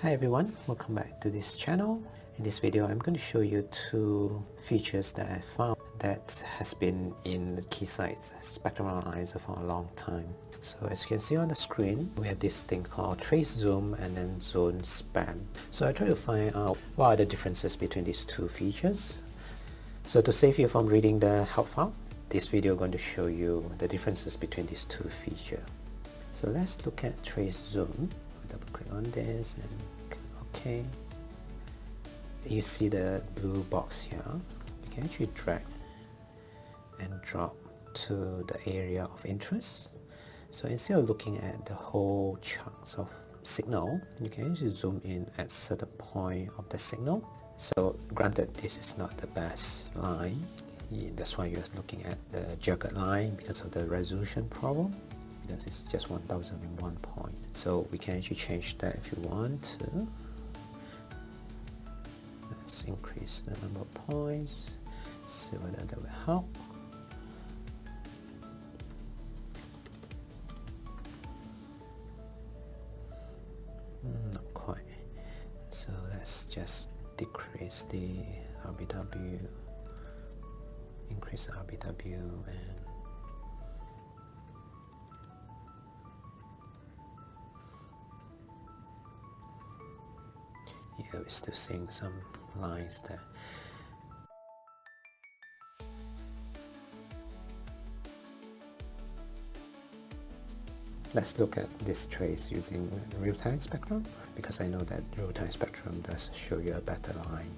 Hi everyone, welcome back to this channel. In this video I'm going to show you two features that I found that has been in the Keysight's spectrum analyzer for a long time. So as you can see on the screen, we have this thing called trace zoom and then zone span. So I try to find out what are the differences between these two features. So to save you from reading the help file, this video is going to show you the differences between these two features. So let's look at trace zoom. Double click on this and click OK. You see the blue box here. You can actually drag and drop to the area of interest. So instead of looking at the whole chunks of signal, you can actually zoom in at certain point of the signal. So granted, this is not the best line. That's why you're looking at the jagged line because of the resolution problem. Because it's just 1001 points. So we can actually change that if you want to. Let's increase the number of points, see whether that will help. Not quite. So let's just decrease the RBW, increase the RBW, and yeah, we're still seeing some lines there. Let's look at this trace using real-time spectrum, because I know that real-time spectrum does show you a better line.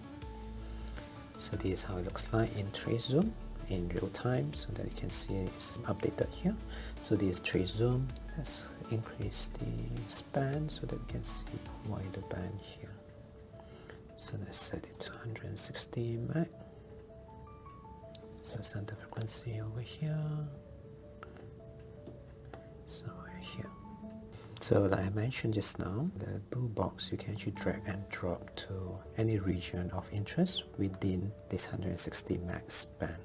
So this is how it looks like in trace zoom in real time, so that you can see it's updated here. So this is trace zoom. Let's increase the span so that we can see wider band here. So let's set it to 160 Mach. So center frequency over here, somewhere here. So like I mentioned just now, the blue box you can actually drag and drop to any region of interest within this 160 Mach span.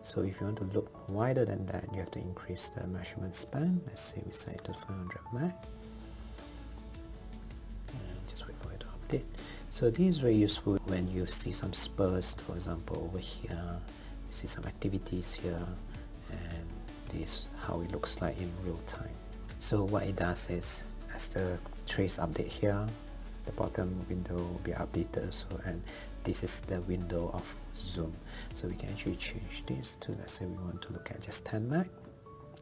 So if you want to look wider than that, you have to increase the measurement span. Let's say we set it to 500 Mach. And just wait for it to update. So this is very useful when you see some spurs, for example over here, you see some activities here, and this is how it looks like in real time. So what it does is, as the trace update here, the bottom window will be updated, so and this is the window of zoom. So we can actually change this to, let's say we want to look at just 10 Mach.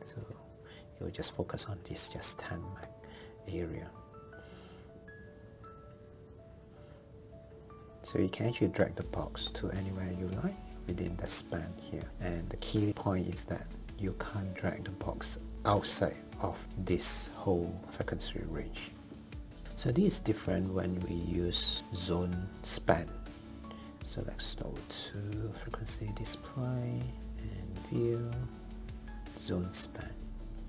So it will just focus on this just 10 Mach area. So you can actually drag the box to anywhere you like within the span here. And the key point is that you can't drag the box outside of this whole frequency range. So this is different when we use zone span. So let's go to frequency display and view zone span.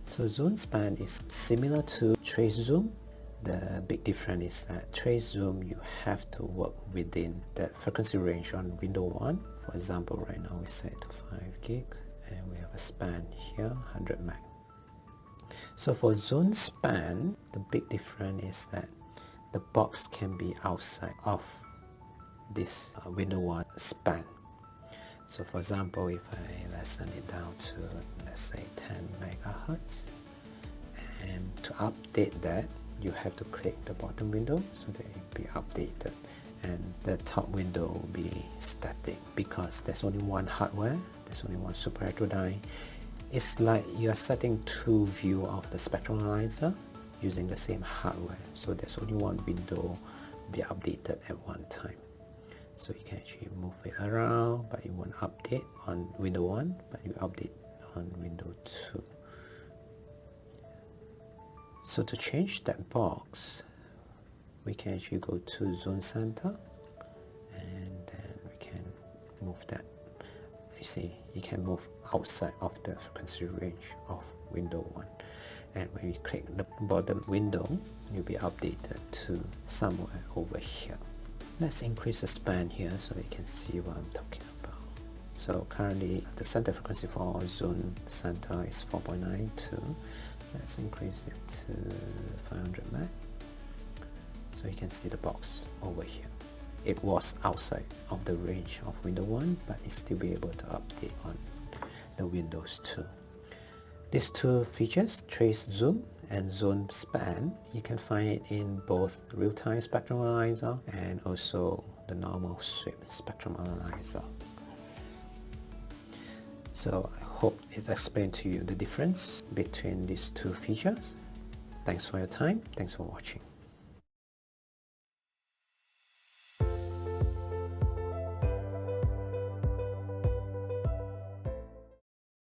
So zone span is similar to trace zoom. The big difference is that trace zoom you have to work within the frequency range on window 1. For example, right now we set it to 5 gig and we have a span here 100 Mach. So for zone span, the big difference is that the box can be outside of this window 1 span. So for example, if I lessen it down to, let's say, 10 megahertz, and to update that, you have to click the bottom window so that it will be updated, and the top window will be static because there's only one hardware, there's only one super heterodyne. It's like you are setting two views of the spectrum analyzer using the same hardware, so there's only one window be updated at one time. So you can actually move it around, but you won't update on window 1, but you update on window 2. So to change that box, we can actually go to zone center, and then we can move that. You see, you can move outside of the frequency range of window 1. And when we click the bottom window, you'll be updated to somewhere over here. Let's increase the span here so that you can see what I'm talking about. So currently the center frequency for our zone center is 4.92. Let's increase it to 500 Mach. So you can see the box over here. It was outside of the range of Windows 1, but it still be able to update on the Windows 2. These two features, trace zoom and zone span, you can find it in both real-time spectrum analyzer and also the normal sweep spectrum analyzer. So I hope it's explained to you the difference between these two features. Thanks for your time. Thanks for watching.